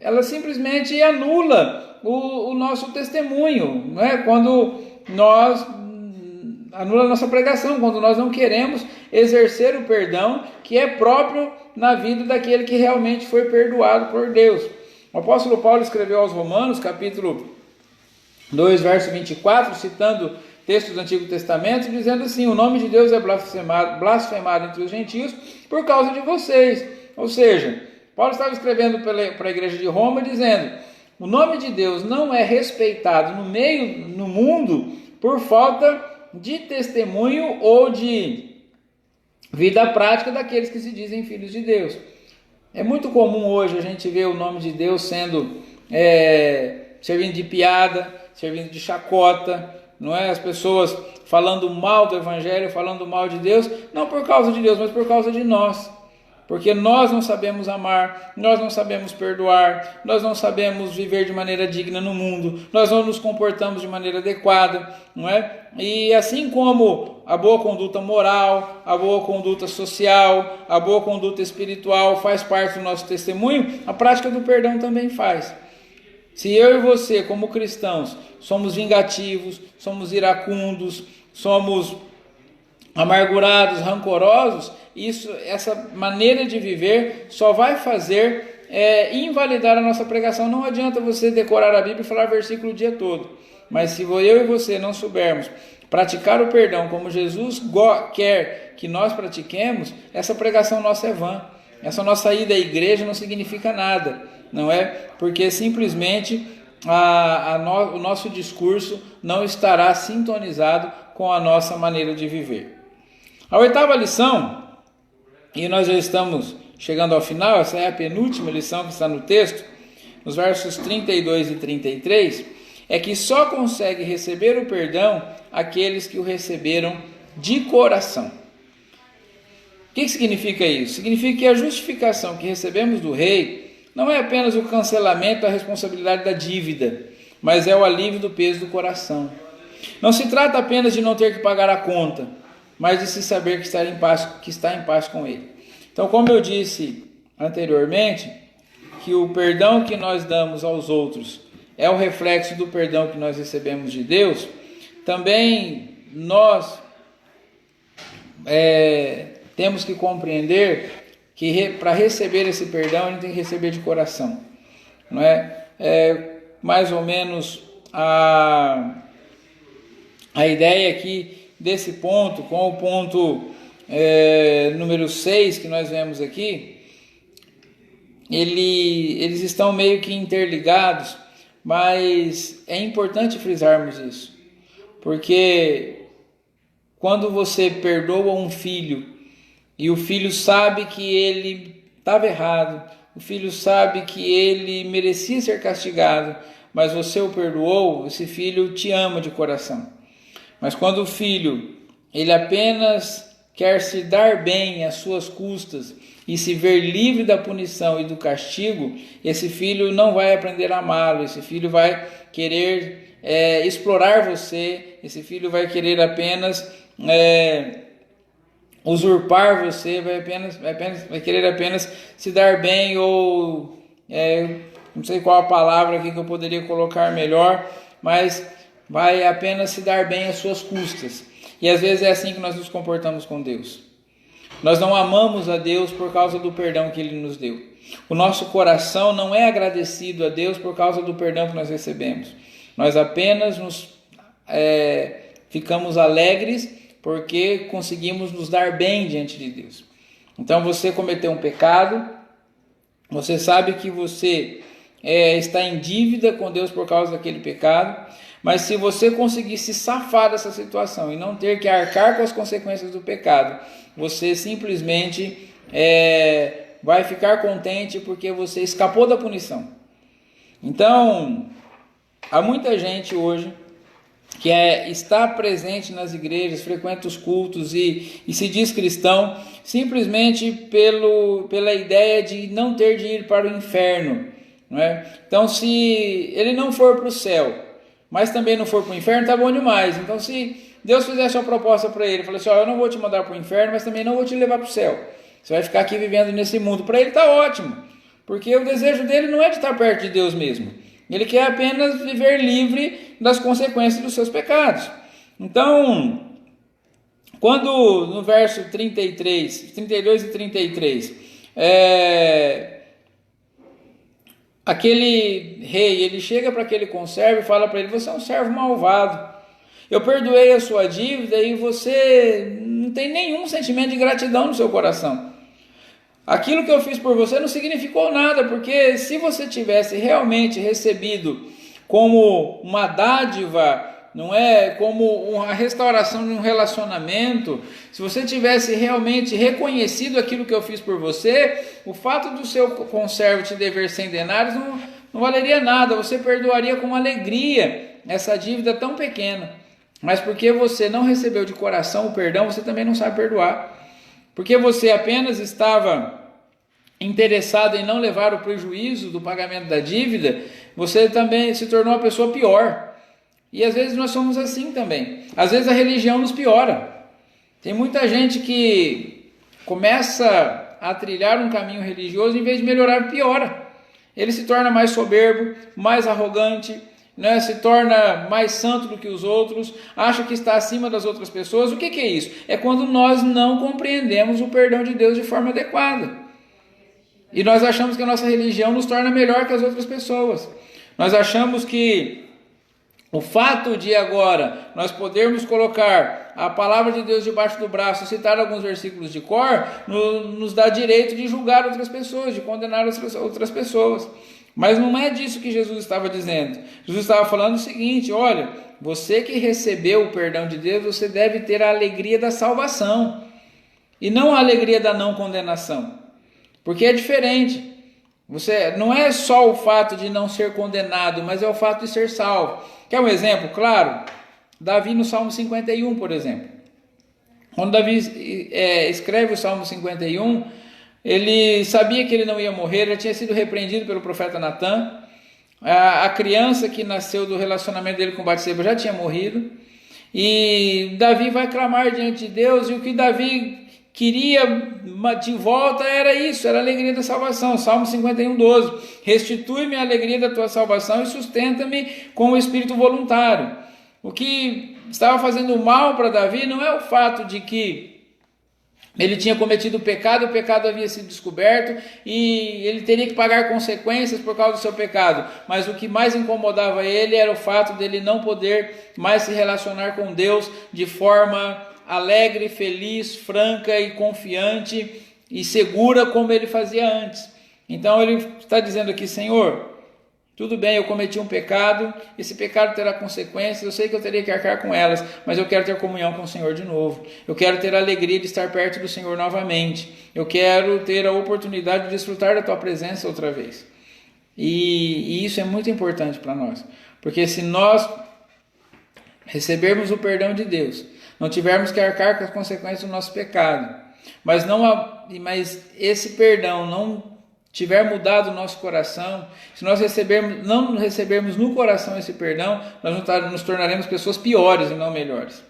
ela simplesmente anula o nosso testemunho, quando nós anula a nossa pregação, quando nós não queremos exercer o perdão que é próprio na vida daquele que realmente foi perdoado por Deus. O apóstolo Paulo escreveu aos Romanos, capítulo 2, verso 24, citando textos do Antigo Testamento, dizendo assim: o nome de Deus é blasfemado entre os gentios por causa de vocês. Ou seja, Paulo estava escrevendo para a igreja de Roma, dizendo: o nome de Deus não é respeitado no mundo por falta de testemunho ou de vida prática daqueles que se dizem filhos de Deus. É muito comum hoje a gente ver o nome de Deus sendo servindo de piada, servindo de chacota, não é? As pessoas falando mal do Evangelho, falando mal de Deus, não por causa de Deus, mas por causa de nós. Porque nós não sabemos amar, nós não sabemos perdoar, nós não sabemos viver de maneira digna no mundo, nós não nos comportamos de maneira adequada, não é? E assim como a boa conduta moral, a boa conduta social, a boa conduta espiritual faz parte do nosso testemunho, a prática do perdão também faz. Se eu e você, como cristãos, somos vingativos, somos iracundos, somos amargurados, rancorosos, essa maneira de viver só vai fazer invalidar a nossa pregação. Não adianta você decorar a Bíblia e falar versículo o dia todo, mas se eu e você não soubermos praticar o perdão como Jesus quer que nós pratiquemos, essa pregação nossa é vã. Essa nossa ida à igreja não significa nada, não é? Porque simplesmente o nosso discurso não estará sintonizado com a nossa maneira de viver. A oitava lição, e nós já estamos chegando ao final, essa é a penúltima lição que está no texto, nos versos 32 e 33, é que só consegue receber o perdão aqueles que o receberam de coração. O que significa isso? Significa que a justificação que recebemos do rei não é apenas o cancelamento da responsabilidade da dívida, mas é o alívio do peso do coração. Não se trata apenas de não ter que pagar a conta, mas de se saber que está em paz com ele. Então, como eu disse anteriormente, que o perdão que nós damos aos outros é o reflexo do perdão que nós recebemos de Deus, também nós temos que compreender que para receber esse perdão, a gente tem que receber de coração. Não é? Mais ou menos a ideia aqui desse ponto, com o ponto número 6 que nós vemos aqui, eles estão meio que interligados, mas é importante frisarmos isso, porque quando você perdoa um filho, e o filho sabe que ele estava errado, o filho sabe que ele merecia ser castigado, mas você o perdoou, esse filho te ama de coração. Mas quando o filho, ele apenas quer se dar bem às suas custas, e se ver livre da punição e do castigo, esse filho não vai aprender a amá-lo, esse filho vai querer explorar você, esse filho vai querer apenas usurpar você, vai querer apenas se dar bem, ou não sei qual a palavra aqui que eu poderia colocar melhor, mas vai apenas se dar bem às suas custas. E às vezes é assim que nós nos comportamos com Deus. Nós não amamos a Deus por causa do perdão que Ele nos deu. O nosso coração não é agradecido a Deus por causa do perdão que nós recebemos. Nós apenas ficamos alegres porque conseguimos nos dar bem diante de Deus. Então você cometeu um pecado, você sabe que você está em dívida com Deus por causa daquele pecado, mas se você conseguir se safar dessa situação e não ter que arcar com as consequências do pecado, você simplesmente vai ficar contente porque você escapou da punição. Então, há muita gente hoje que está presente nas igrejas, frequenta os cultos e se diz cristão, simplesmente pela ideia de não ter de ir para o inferno, não é? Então, se ele não for para o céu, mas também não for para o inferno, está bom demais. Então, se Deus fizesse uma proposta para ele, falou assim, eu não vou te mandar para o inferno, mas também não vou te levar para o céu, você vai ficar aqui vivendo nesse mundo, para ele está ótimo, porque o desejo dele não é de estar perto de Deus mesmo, ele quer apenas viver livre das consequências dos seus pecados. Então, quando no verso 32 e 33, aquele rei, ele chega para aquele conservo e fala para ele, você é um servo malvado, eu perdoei a sua dívida e você não tem nenhum sentimento de gratidão no seu coração. Aquilo que eu fiz por você não significou nada, porque se você tivesse realmente recebido como uma dádiva, não é como uma restauração de um relacionamento, se você tivesse realmente reconhecido aquilo que eu fiz por você, o fato do seu conservo te dever 100 denários não valeria nada, você perdoaria com alegria essa dívida tão pequena. Mas porque você não recebeu de coração o perdão, você também não sabe perdoar. Porque você apenas estava interessado em não levar o prejuízo do pagamento da dívida, você também se tornou uma pessoa pior. E às vezes nós somos assim também. Às vezes a religião nos piora. Tem muita gente que começa a trilhar um caminho religioso, em vez de melhorar, piora. Ele se torna mais soberbo, mais arrogante, se torna mais santo do que os outros, acha que está acima das outras pessoas. O que é isso? É quando nós não compreendemos o perdão de Deus de forma adequada. E nós achamos que a nossa religião nos torna melhor que as outras pessoas. Nós achamos que o fato de agora nós podermos colocar a palavra de Deus debaixo do braço, citar alguns versículos de cor, nos dá direito de julgar outras pessoas, de condenar outras pessoas. Mas não é disso que Jesus estava dizendo. Jesus estava falando o seguinte, olha, você que recebeu o perdão de Deus, você deve ter a alegria da salvação, e não a alegria da não condenação. Porque é diferente. Você não é só o fato de não ser condenado, mas é o fato de ser salvo. Quer um exemplo? Claro, Davi no Salmo 51, por exemplo. Quando Davi escreve o Salmo 51, ele sabia que ele não ia morrer, ele tinha sido repreendido pelo profeta Natan. A criança que nasceu do relacionamento dele com Batseba já tinha morrido. E Davi vai clamar diante de Deus, e o que Davi queria de volta era isso, era a alegria da salvação. Salmo 51, 12. Restitui-me a alegria da tua salvação e sustenta-me com o espírito voluntário. O que estava fazendo mal para Davi não é o fato de que ele tinha cometido o pecado havia sido descoberto e ele teria que pagar consequências por causa do seu pecado. Mas o que mais incomodava ele era o fato dele não poder mais se relacionar com Deus de forma alegre, feliz, franca e confiante e segura como ele fazia antes. Então ele está dizendo aqui, Senhor, tudo bem, eu cometi um pecado, esse pecado terá consequências, eu sei que eu teria que arcar com elas, mas eu quero ter comunhão com o Senhor de novo, eu quero ter a alegria de estar perto do Senhor novamente, eu quero ter a oportunidade de desfrutar da tua presença outra vez. E isso é muito importante para nós, porque se nós recebermos o perdão de Deus, não tivermos que arcar com as consequências do nosso pecado, mas esse perdão não tiver mudado o nosso coração, se nós não recebermos no coração esse perdão, nós nos tornaremos pessoas piores e não melhores.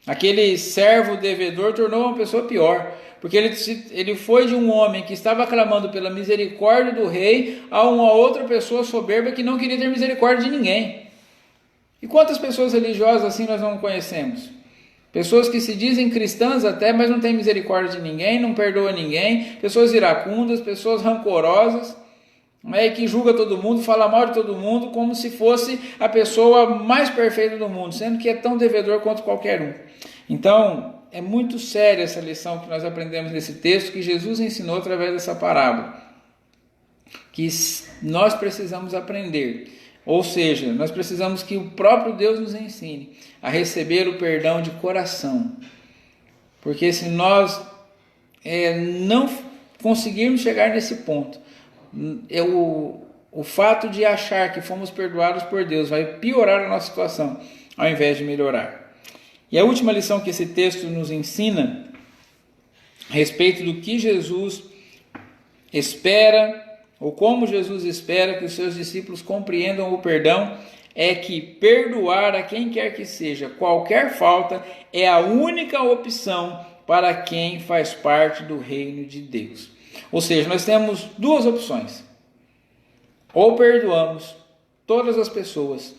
Aquele servo devedor tornou uma pessoa pior, porque ele foi de um homem que estava clamando pela misericórdia do rei a uma outra pessoa soberba que não queria ter misericórdia de ninguém. E quantas pessoas religiosas assim nós não conhecemos? Pessoas que se dizem cristãs até, mas não têm misericórdia de ninguém, não perdoam ninguém, pessoas iracundas, pessoas rancorosas, que julga todo mundo, fala mal de todo mundo, como se fosse a pessoa mais perfeita do mundo, sendo que é tão devedor quanto qualquer um. Então, é muito séria essa lição que nós aprendemos nesse texto, que Jesus ensinou através dessa parábola, que nós precisamos aprender. Ou seja, nós precisamos que o próprio Deus nos ensine a receber o perdão de coração. Porque se nós não conseguirmos chegar nesse ponto, o fato de achar que fomos perdoados por Deus vai piorar a nossa situação, ao invés de melhorar. E a última lição que esse texto nos ensina, a respeito do que Jesus espera, ou como Jesus espera que os seus discípulos compreendam o perdão, é que perdoar a quem quer que seja qualquer falta é a única opção para quem faz parte do reino de Deus. Ou seja, nós temos duas opções: ou perdoamos todas as pessoas,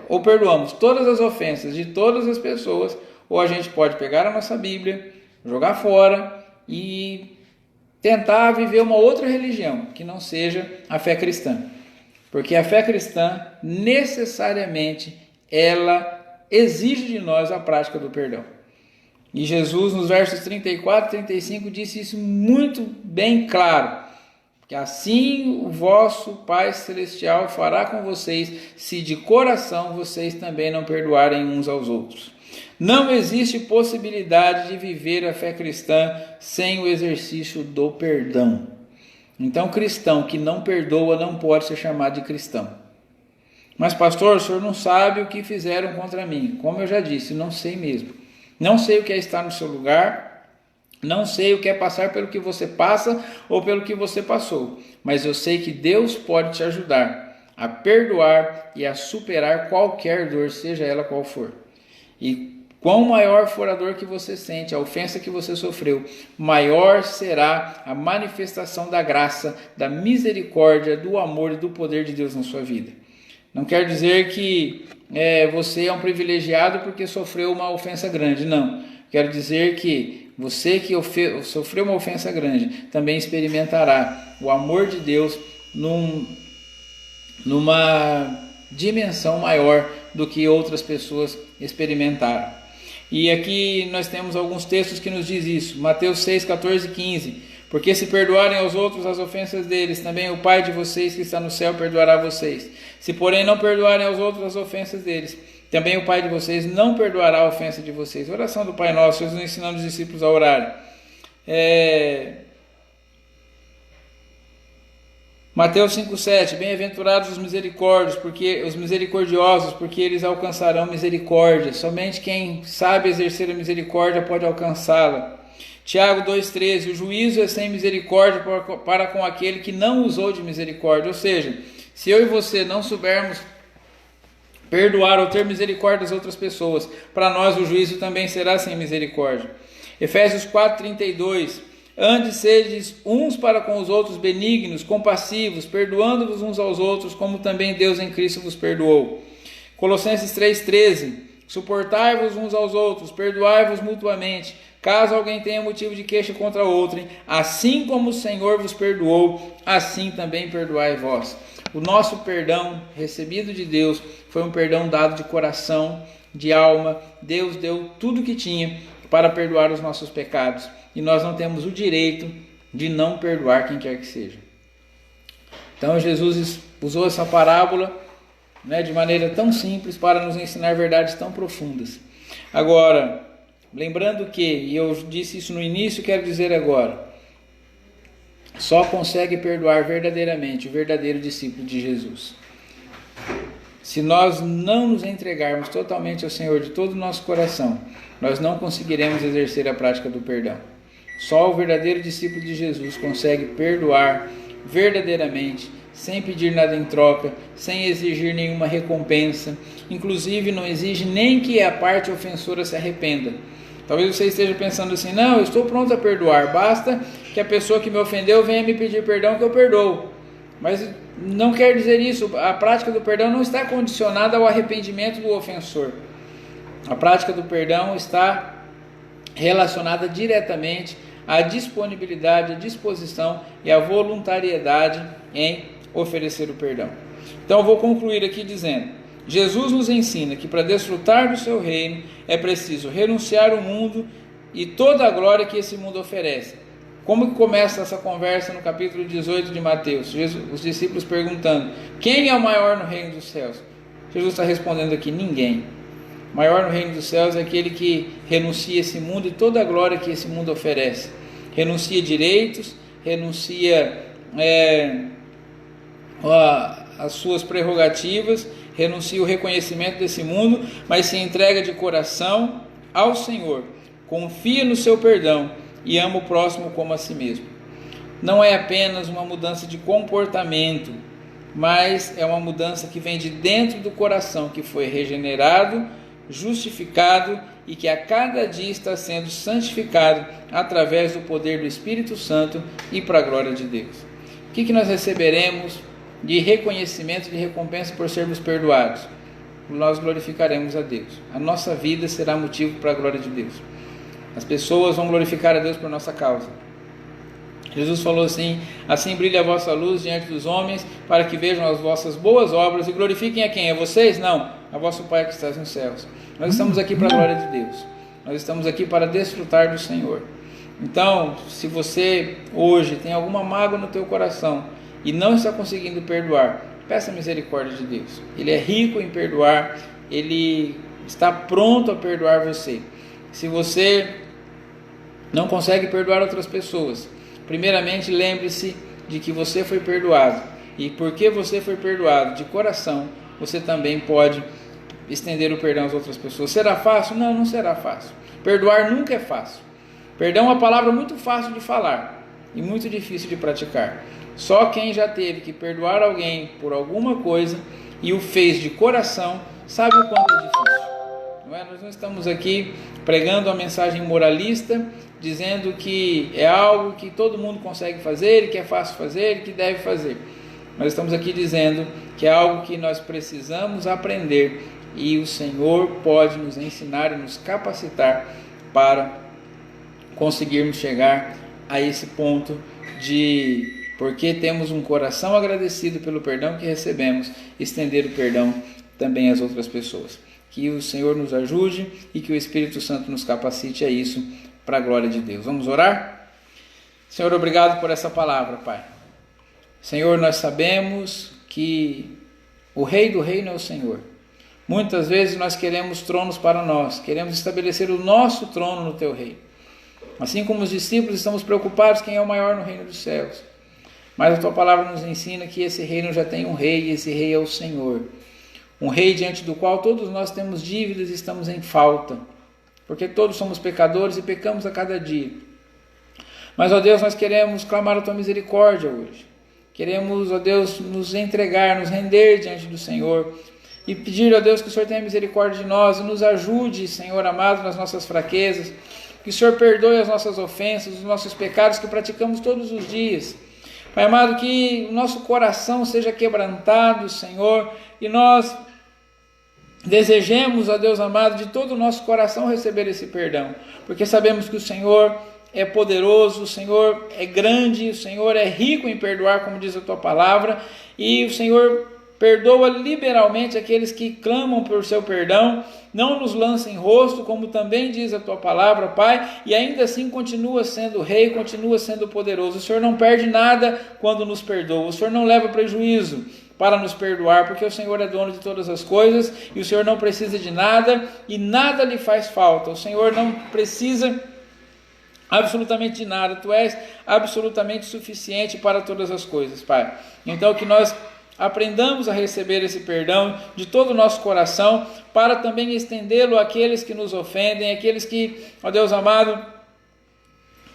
ou perdoamos todas as ofensas de todas as pessoas, ou a gente pode pegar a nossa Bíblia, jogar fora e tentar viver uma outra religião, que não seja a fé cristã. Porque a fé cristã, necessariamente, ela exige de nós a prática do perdão. E Jesus, nos versos 34 e 35, disse isso muito bem claro: que assim o vosso Pai Celestial fará com vocês, se de coração vocês também não perdoarem uns aos outros. Não existe possibilidade de viver a fé cristã sem o exercício do perdão. Então, cristão que não perdoa não pode ser chamado de cristão. Mas, pastor, o senhor não sabe o que fizeram contra mim. Como eu já disse, não sei mesmo. Não sei o que é estar no seu lugar, não sei o que é passar pelo que você passa ou pelo que você passou. Mas eu sei que Deus pode te ajudar a perdoar e a superar qualquer dor, seja ela qual for. E quão maior for a dor que você sente, a ofensa que você sofreu, maior será a manifestação da graça, da misericórdia, do amor e do poder de Deus na sua vida. Não quer dizer que você é um privilegiado porque sofreu uma ofensa grande, não. Quero dizer que você que sofreu uma ofensa grande também experimentará o amor de Deus numa dimensão maior do que outras pessoas experimentaram. E aqui nós temos alguns textos que nos diz isso. Mateus 6, 14 e 15. Porque se perdoarem aos outros as ofensas deles, também o Pai de vocês que está no céu perdoará vocês. Se porém não perdoarem aos outros as ofensas deles, também o Pai de vocês não perdoará a ofensa de vocês. Oração do Pai Nosso, Jesus ensinando os discípulos a orar. Mateus 5,7. Bem-aventurados os misericordiosos, porque eles alcançarão misericórdia. Somente quem sabe exercer a misericórdia pode alcançá-la. Tiago 2,13. O juízo é sem misericórdia para com aquele que não usou de misericórdia. Ou seja, se eu e você não soubermos perdoar ou ter misericórdia das outras pessoas, para nós o juízo também será sem misericórdia. Efésios 4,32. Antes sedes uns para com os outros benignos, compassivos, perdoando-vos uns aos outros, como também Deus em Cristo vos perdoou. Colossenses 3,13. Suportai-vos uns aos outros, perdoai-vos mutuamente, caso alguém tenha motivo de queixa contra outrem, assim como o Senhor vos perdoou, assim também perdoai vós. O nosso perdão recebido de Deus foi um perdão dado de coração, de alma. Deus deu tudo o que tinha para perdoar os nossos pecados. E nós não temos o direito de não perdoar quem quer que seja. Então Jesus usou essa parábola, de maneira tão simples para nos ensinar verdades tão profundas. Agora, lembrando que, e eu disse isso no início, quero dizer agora, só consegue perdoar verdadeiramente o verdadeiro discípulo de Jesus. Se nós não nos entregarmos totalmente ao Senhor de todo o nosso coração, nós não conseguiremos exercer a prática do perdão. Só o verdadeiro discípulo de Jesus consegue perdoar verdadeiramente, sem pedir nada em troca, sem exigir nenhuma recompensa. Inclusive não exige nem que a parte ofensora se arrependa. Talvez você esteja pensando assim: não, eu estou pronto a perdoar, basta que a pessoa que me ofendeu venha me pedir perdão que eu perdoo. Mas não quer dizer isso. A prática do perdão não está condicionada ao arrependimento do ofensor. A prática do perdão está relacionada diretamente à disponibilidade, à disposição e à voluntariedade em oferecer o perdão. Então eu vou concluir aqui dizendo: Jesus nos ensina que para desfrutar do seu reino é preciso renunciar ao mundo e toda a glória que esse mundo oferece. Como que começa essa conversa no capítulo 18 de Mateus? Os discípulos perguntando: quem é o maior no reino dos céus? Jesus está respondendo aqui: ninguém. O maior no reino dos céus é aquele que renuncia esse mundo e toda a glória que esse mundo oferece. Renuncia direitos, renuncia as suas prerrogativas, renuncia o reconhecimento desse mundo, mas se entrega de coração ao Senhor, confia no seu perdão e ama o próximo como a si mesmo. Não é apenas uma mudança de comportamento, mas é uma mudança que vem de dentro do coração, que foi regenerado, justificado e que a cada dia está sendo santificado através do poder do Espírito Santo e para a glória de Deus. O que nós receberemos de reconhecimento, de recompensa por sermos perdoados? Nós glorificaremos a Deus. A nossa vida será motivo para a glória de Deus. As pessoas vão glorificar a Deus por nossa causa. Jesus falou assim: assim brilha a vossa luz diante dos homens, para que vejam as vossas boas obras e glorifiquem a quem? A vocês? Não, a vosso Pai que estás nos céus. Nós estamos aqui para a glória de Deus. Nós estamos aqui para desfrutar do Senhor. Então, se você hoje tem alguma mágoa no teu coração e não está conseguindo perdoar, peça a misericórdia de Deus. Ele é rico em perdoar, Ele está pronto a perdoar você. Se você não consegue perdoar outras pessoas, primeiramente lembre-se de que você foi perdoado, e porque você foi perdoado de coração, você também pode estender o perdão às outras pessoas. Será fácil? Não, não será fácil. Perdoar nunca é fácil. Perdão é uma palavra muito fácil de falar e muito difícil de praticar. Só quem já teve que perdoar alguém por alguma coisa e o fez de coração sabe o quanto é difícil. Nós não estamos aqui pregando uma mensagem moralista, dizendo que é algo que todo mundo consegue fazer, que é fácil fazer, que deve fazer. Nós estamos aqui dizendo que é algo que nós precisamos aprender e o Senhor pode nos ensinar e nos capacitar para conseguirmos chegar a esse ponto de, porque temos um coração agradecido pelo perdão que recebemos, estender o perdão também às outras pessoas. Que o Senhor nos ajude e que o Espírito Santo nos capacite a isso, para a glória de Deus. Vamos orar? Senhor, obrigado por essa palavra, Pai. Senhor, nós sabemos que o Rei do Reino é o Senhor. Muitas vezes nós queremos tronos para nós, queremos estabelecer o nosso trono no Teu reino. Assim como os discípulos estamos preocupados quem é o maior no reino dos céus. Mas a Tua palavra nos ensina que esse reino já tem um rei e esse rei é o Senhor. Um rei diante do qual todos nós temos dívidas e estamos em falta, porque todos somos pecadores e pecamos a cada dia. Mas, ó Deus, nós queremos clamar a Tua misericórdia hoje. Queremos, ó Deus, nos entregar, nos render diante do Senhor e pedir, ó Deus, que o Senhor tenha misericórdia de nós e nos ajude, Senhor amado, nas nossas fraquezas, que o Senhor perdoe as nossas ofensas, os nossos pecados que praticamos todos os dias. Pai amado, que o nosso coração seja quebrantado, Senhor, e nós desejemos, ó Deus amado, de todo o nosso coração receber esse perdão, porque sabemos que o Senhor é poderoso, o Senhor é grande, o Senhor é rico em perdoar, como diz a Tua palavra, e o Senhor perdoa liberalmente aqueles que clamam por Seu perdão, não nos lança em rosto, como também diz a Tua palavra, Pai, e ainda assim continua sendo Rei, continua sendo poderoso. O Senhor não perde nada quando nos perdoa, o Senhor não leva prejuízo para nos perdoar, porque o Senhor é dono de todas as coisas, e o Senhor não precisa de nada, e nada lhe faz falta. O Senhor não precisa absolutamente de nada, Tu és absolutamente suficiente para todas as coisas, Pai. Então que nós aprendamos a receber esse perdão de todo o nosso coração, para também estendê-lo àqueles que nos ofendem, aqueles que, ó Deus amado,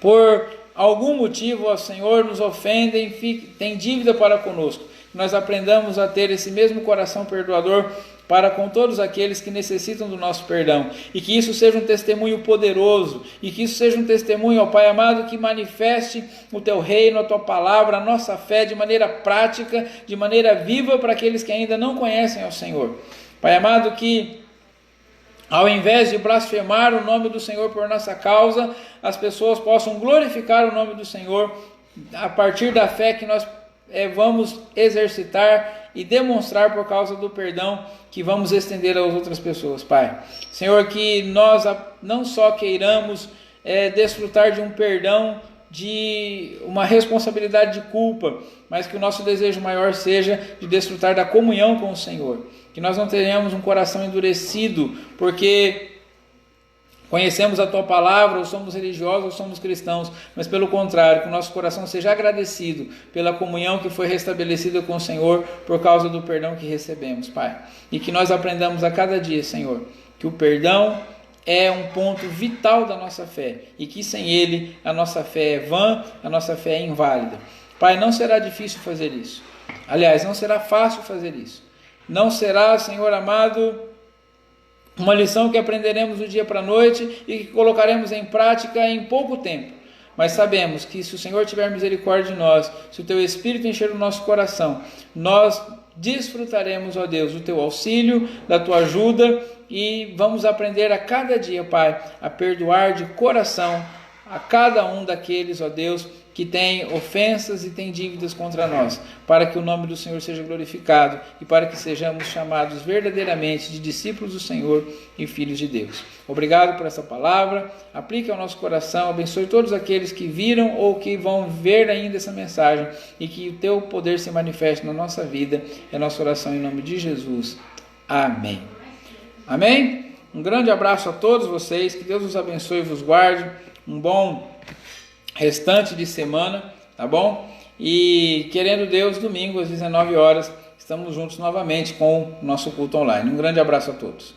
por algum motivo, ó Senhor, nos ofendem, tem dívida para conosco. Nós aprendamos a ter esse mesmo coração perdoador para com todos aqueles que necessitam do nosso perdão, e que isso seja um testemunho poderoso, e que isso seja um testemunho, ó Pai amado, que manifeste o Teu reino, a Tua palavra, a nossa fé de maneira prática, de maneira viva, para aqueles que ainda não conhecem ao Senhor. Pai amado, que ao invés de blasfemar o nome do Senhor por nossa causa, as pessoas possam glorificar o nome do Senhor a partir da fé que nós vamos exercitar e demonstrar por causa do perdão que vamos estender às outras pessoas, Pai. Senhor, que nós não só queiramos desfrutar de um perdão, de uma responsabilidade de culpa, mas que o nosso desejo maior seja de desfrutar da comunhão com o Senhor. Que nós não tenhamos um coração endurecido, porque conhecemos a Tua palavra, ou somos religiosos, ou somos cristãos, mas pelo contrário, que o nosso coração seja agradecido pela comunhão que foi restabelecida com o Senhor, por causa do perdão que recebemos, Pai. E que nós aprendamos a cada dia, Senhor, que o perdão é um ponto vital da nossa fé, e que sem ele a nossa fé é vã, a nossa fé é inválida. Pai, não será difícil fazer isso. Aliás, não será fácil fazer isso. Não será, Senhor amado, uma lição que aprenderemos do dia para a noite e que colocaremos em prática em pouco tempo. Mas sabemos que se o Senhor tiver misericórdia de nós, se o Teu Espírito encher o nosso coração, nós desfrutaremos, ó Deus, do Teu auxílio, da Tua ajuda, e vamos aprender a cada dia, Pai, a perdoar de coração a cada um daqueles, ó Deus, que tem ofensas e tem dívidas contra nós, para que o nome do Senhor seja glorificado e para que sejamos chamados verdadeiramente de discípulos do Senhor e filhos de Deus. Obrigado por essa palavra, aplique ao nosso coração, abençoe todos aqueles que viram ou que vão ver ainda essa mensagem, e que o Teu poder se manifeste na nossa vida. É nossa oração em nome de Jesus. Amém. Amém? Um grande abraço a todos vocês, que Deus os abençoe e vos guarde, um bom restante de semana, tá bom? E querendo Deus, domingo às 19 horas, estamos juntos novamente com o nosso culto online. Um grande abraço a todos.